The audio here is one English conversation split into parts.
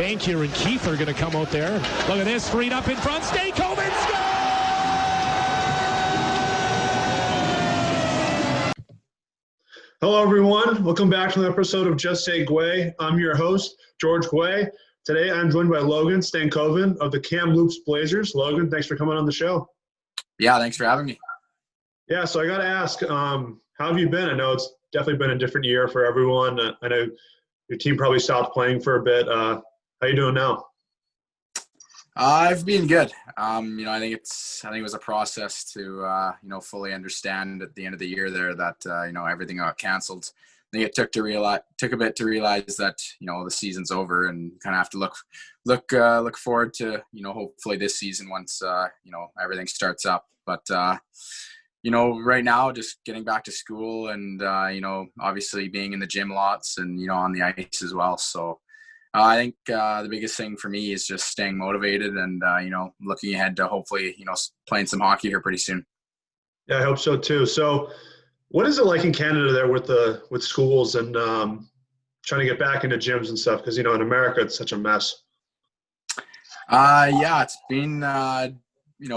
Bankier and Keith are going to come out there. Look at this, freed up in front. Stankoven scores! Hello, everyone. Welcome back to an episode of Just Say Guay. I'm your host, George Guay. Today, I'm joined by Logan Stankoven of the Kamloops Blazers. Logan, thanks for coming on the show. Yeah, thanks for having me. Yeah, so I got to ask, how have you been? I know it's definitely been a different year for everyone. I know your team probably stopped playing for a bit. How you doing now? I've been good. I think it was a process to fully understand at the end of the year there that everything got canceled. I think it took a bit to realize that the season's over and kind of have to look forward to hopefully this season once everything starts up. But right now just getting back to school and obviously being in the gym lots and on the ice as well. So I think the biggest thing for me is just staying motivated and looking ahead to hopefully playing some hockey here pretty soon. Yeah, I hope so too. So what is it like in Canada there with schools and trying to get back into gyms and stuff? Because in America it's such a mess. Yeah, it's been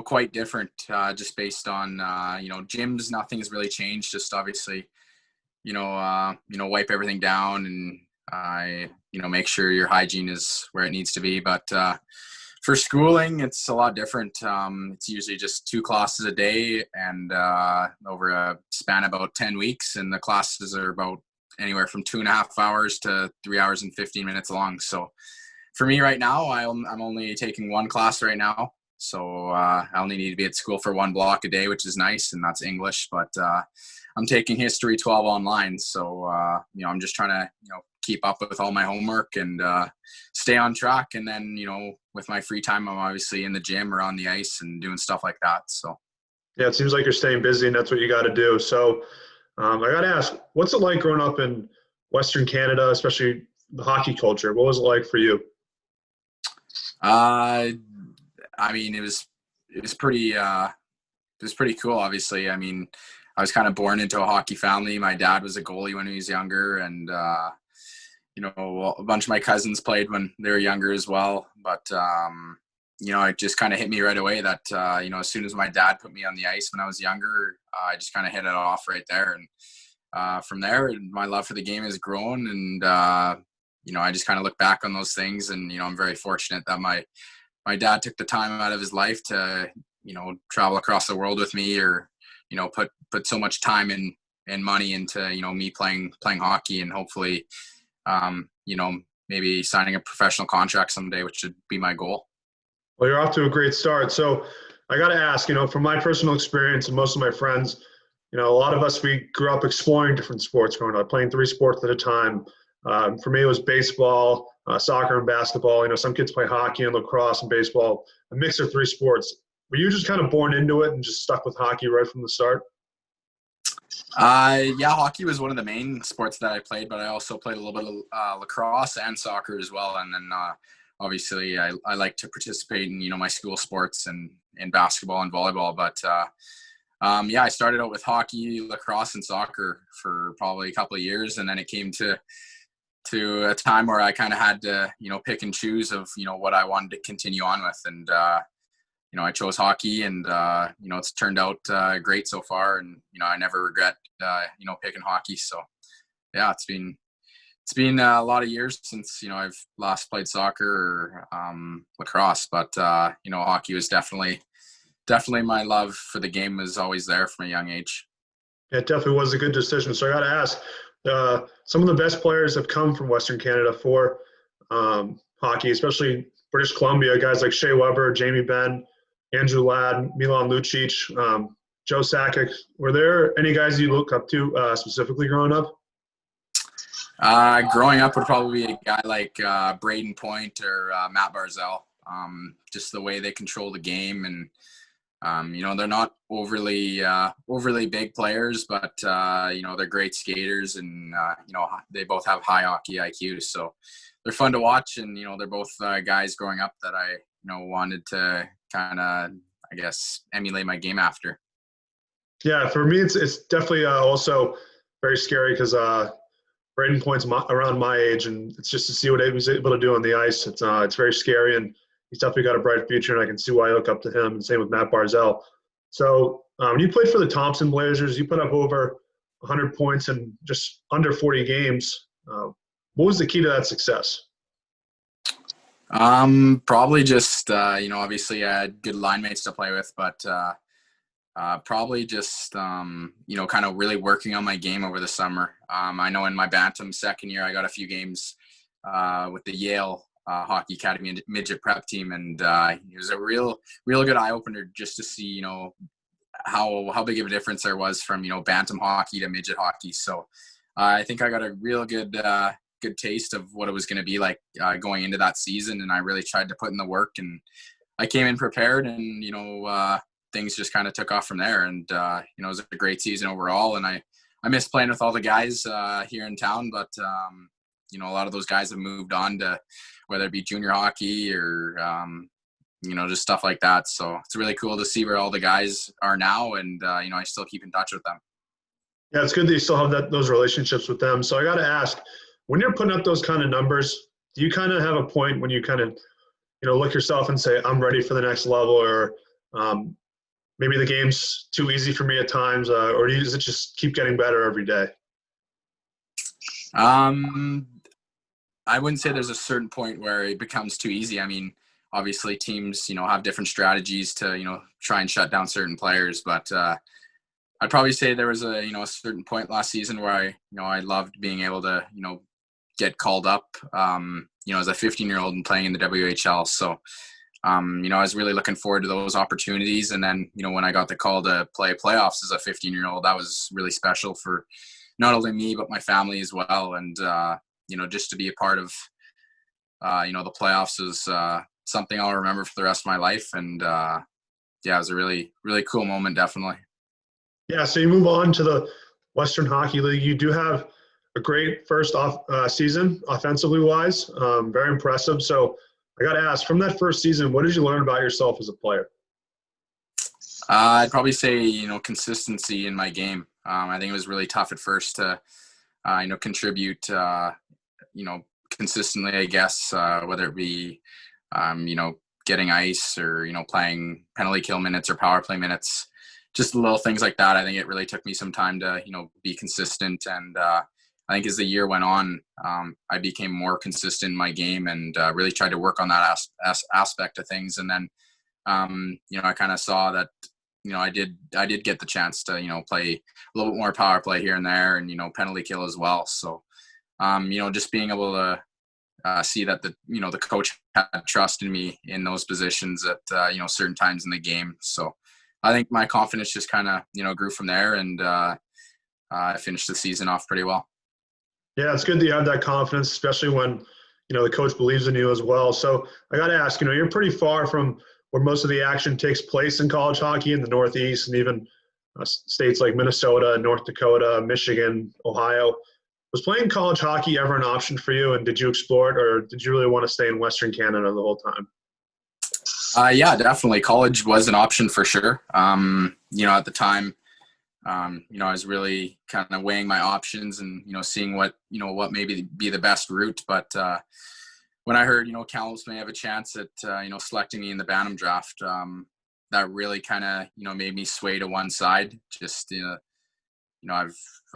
quite different just based on gyms. Nothing has really changed. Just obviously wipe everything down and make sure your hygiene is where it needs to be. But for schooling, it's a lot different. It's usually just 2 classes a day and over a span of about 10 weeks. And the classes are about anywhere from 2.5 hours to 3 hours and 15 minutes long. So for me right now, I'm only taking 1 class right now. So I only need to be at school for 1 block a day, which is nice. And that's English. But I'm taking History 12 online. So, I'm just trying to, keep up with all my homework and stay on track. And then, with my free time, I'm obviously in the gym or on the ice and doing stuff like that. So, yeah, it seems like you're staying busy and that's what you got to do. So I got to ask, what's it like growing up in Western Canada, especially the hockey culture? What was it like for you? It was pretty cool. Obviously, I was kind of born into a hockey family. My dad was a goalie when he was younger, and a bunch of my cousins played when they were younger as well. But it just kind of hit me right away that as soon as my dad put me on the ice when I was younger, I just kind of hit it off right there, and from there, my love for the game has grown. And I just kind of look back on those things, and I'm very fortunate that my dad took the time out of his life to travel across the world with me, or put so much time and money into me playing hockey, and hopefully maybe signing a professional contract someday, which should be my goal. Well, you're off to a great start. So I got to ask, from my personal experience and most of my friends, a lot of us, we grew up exploring different sports growing up, playing 3 sports at a time. For me, it was baseball, soccer, and basketball. Some kids play hockey and lacrosse and baseball, a mix of 3 sports. Were you just kind of born into it and just stuck with hockey right from the start? Yeah, hockey was one of the main sports that I played, but I also played a little bit of lacrosse and soccer as well. And then obviously I like to participate in, my school sports and in basketball and volleyball. But I started out with hockey, lacrosse, and soccer for probably a couple of years. And then it came to a time where I kind of had to, pick and choose of, what I wanted to continue on with. And, I chose hockey, and it's turned out great so far, and I never regret picking hockey. So yeah, it's been a lot of years since I've last played soccer or lacrosse, but hockey was definitely my love for the game was always there from a young age. Yeah, it definitely was a good decision. So I got to ask, some of the best players have come from Western Canada for hockey, especially British Columbia, guys like Shea Weber, Jamie Benn, Andrew Ladd, Milan Lucic, Joe Sakic. Were there any guys you look up to specifically growing up? Growing up would probably be a guy like Braden Point or Matt Barzell. Just the way they control the game, and they're not overly big players, but they're great skaters, and they both have high hockey IQ. So they're fun to watch, and they're both guys growing up that I wanted to kind of, I guess, emulate my game after. Yeah, for me, it's definitely also very scary because Braden Point's around my age, and it's just to see what he was able to do on the ice. It's very scary, and he's definitely got a bright future, and I can see why I look up to him, and same with Matt Barzal. So when you played for the Thompson Blazers, you put up over 100 points in just under 40 games. What was the key to that success? Probably just, obviously I had good line mates to play with, but probably just, kind of really working on my game over the summer. I know in my Bantam second year, I got a few games with the Yale Hockey Academy midget prep team, and it was a real good eye opener just to see, how big of a difference there was from, Bantam hockey to midget hockey. So I think I got a real good taste of what it was going to be like going into that season, and I really tried to put in the work, and I came in prepared, and things just kind of took off from there. And it was a great season overall, and I miss playing with all the guys here in town, but a lot of those guys have moved on to whether it be junior hockey or just stuff like that. So it's really cool to see where all the guys are now, and I still keep in touch with them. Yeah, it's good that you still have those relationships with them. So I got to ask, when you're putting up those kind of numbers, do you kind of have a point when you kind of, look yourself and say, I'm ready for the next level, or maybe the game's too easy for me at times, or does it just keep getting better every day? I wouldn't say there's a certain point where it becomes too easy. I mean, obviously teams, have different strategies to, try and shut down certain players, but I'd probably say there was a certain point last season where I loved being able to, get called up, as a 15-year-old and playing in the WHL. So, I was really looking forward to those opportunities. And then, when I got the call to play playoffs as a 15-year-old, that was really special for not only me, but my family as well. And, just to be a part of, the playoffs is something I'll remember for the rest of my life. And, it was a really, really cool moment, definitely. Yeah, so you move on to the Western Hockey League. You do have a great first season, offensively wise, very impressive. So I got to ask, from that first season, what did you learn about yourself as a player? I'd probably say, consistency in my game. I think it was really tough at first to, contribute, consistently, I guess, whether it be, getting ice or, playing penalty kill minutes or power play minutes, just little things like that. I think it really took me some time to, be consistent. And I think as the year went on, I became more consistent in my game and really tried to work on that aspect of things. And then, I kind of saw that, I did get the chance to, play a little bit more power play here and there, and, penalty kill as well. So, just being able to see that the coach had trust in me in those positions at, certain times in the game. So I think my confidence just kind of, grew from there, and I finished the season off pretty well. Yeah, it's good that you have that confidence, especially when, the coach believes in you as well. So I got to ask, you're pretty far from where most of the action takes place in college hockey in the Northeast, and even states like Minnesota, North Dakota, Michigan, Ohio. Was playing college hockey ever an option for you, and did you explore it, or did you really want to stay in Western Canada the whole time? Yeah, definitely. College was an option for sure. At the time, I was really kind of weighing my options and, seeing what maybe be the best route. But when I heard, Kamloops may have a chance at, selecting me in the Bantam draft, that really kind of, made me sway to one side. Just,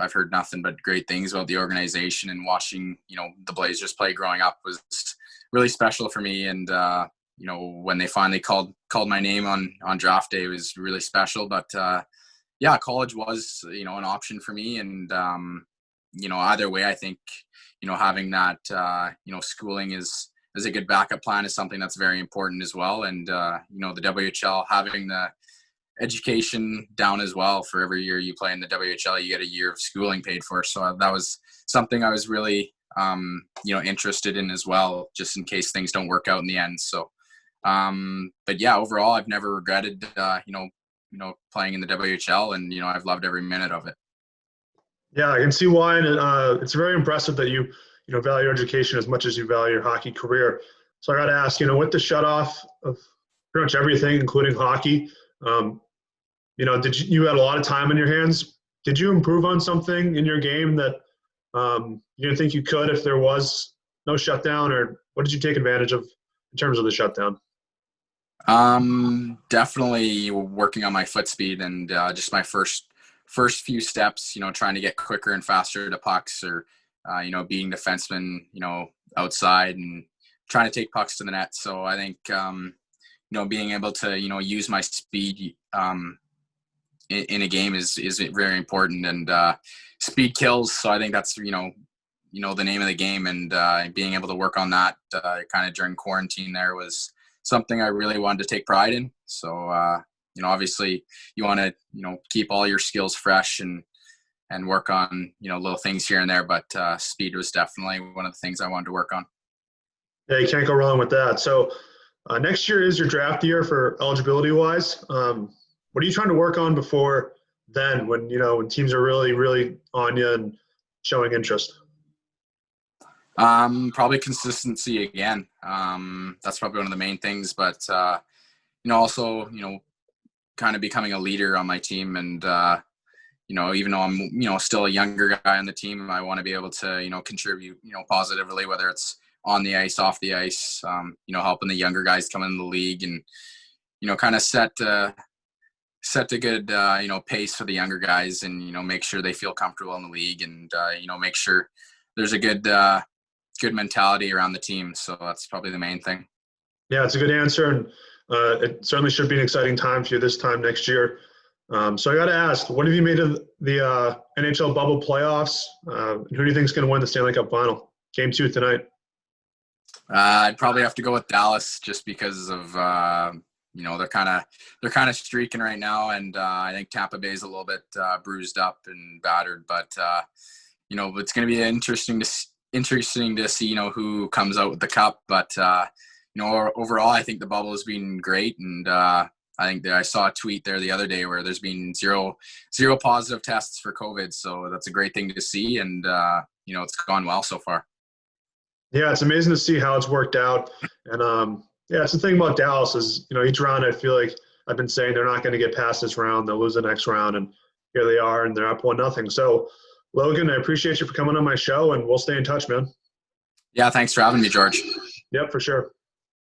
I've heard nothing but great things about the organization, and watching, the Blazers play growing up was really special for me. And, when they finally called my name on draft day, it was really special. But college was, an option for me. And, either way, I think, having that, schooling is a good backup plan is something that's very important as well. And, the WHL having the education down as well. For every year you play in the WHL, you get a year of schooling paid for. So that was something I was really, interested in as well, just in case things don't work out in the end. So, but yeah, overall, I've never regretted, playing in the WHL, and, I've loved every minute of it. Yeah, I can see why. And it's very impressive that you value education as much as you value your hockey career. So I got to ask, with the shutoff of pretty much everything, including hockey, you had a lot of time in your hands. Did you improve on something in your game that You didn't think you could if there was no shutdown, or what did you take advantage of in terms of the shutdown? Definitely working on my foot speed and just my first few steps, trying to get quicker and faster to pucks, or beating defensemen, outside and trying to take pucks to the net. So I think being able to use my speed in a game is very important, and speed kills. So I think that's the name of the game, and being able to work on that kind of during quarantine there was something I really wanted to take pride in. So obviously you want to keep all your skills fresh and work on little things here and there, but speed was definitely one of the things I wanted to work on. Yeah, you can't go wrong with that. So next year is your draft year for eligibility wise. What are you trying to work on before then, when teams are really, really on you and showing interest? Probably consistency again. That's probably one of the main things, but also kind of becoming a leader on my team, and even though I'm still a younger guy on the team, I want to be able to contribute positively, whether it's on the ice, off the ice, helping the younger guys come in the league, and kind of set a good pace for the younger guys, and make sure they feel comfortable in the league, and make sure there's a good mentality around the team. So that's probably the main thing. Yeah, it's a good answer, and it certainly should be an exciting time for you this time next year. So I got to ask, what have you made of the NHL bubble playoffs? Who do you think is going to win the Stanley Cup final? Game 2 tonight. I'd probably have to go with Dallas, just because of they're kind of streaking right now, and I think Tampa Bay is a little bit bruised up and battered, but it's going to be interesting to see who comes out with the cup. But overall, I think the bubble has been great, and I think that I saw a tweet there the other day where there's been zero positive tests for COVID, so that's a great thing to see, and it's gone well so far. Yeah, it's amazing to see how it's worked out. And it's the thing about Dallas is, each round I feel like I've been saying they're not going to get past this round. They'll lose the next round, and here they are, and they're up 1-0. So, Logan, I appreciate you for coming on my show, and we'll stay in touch, man. Yeah, thanks for having me, George. Yep, for sure.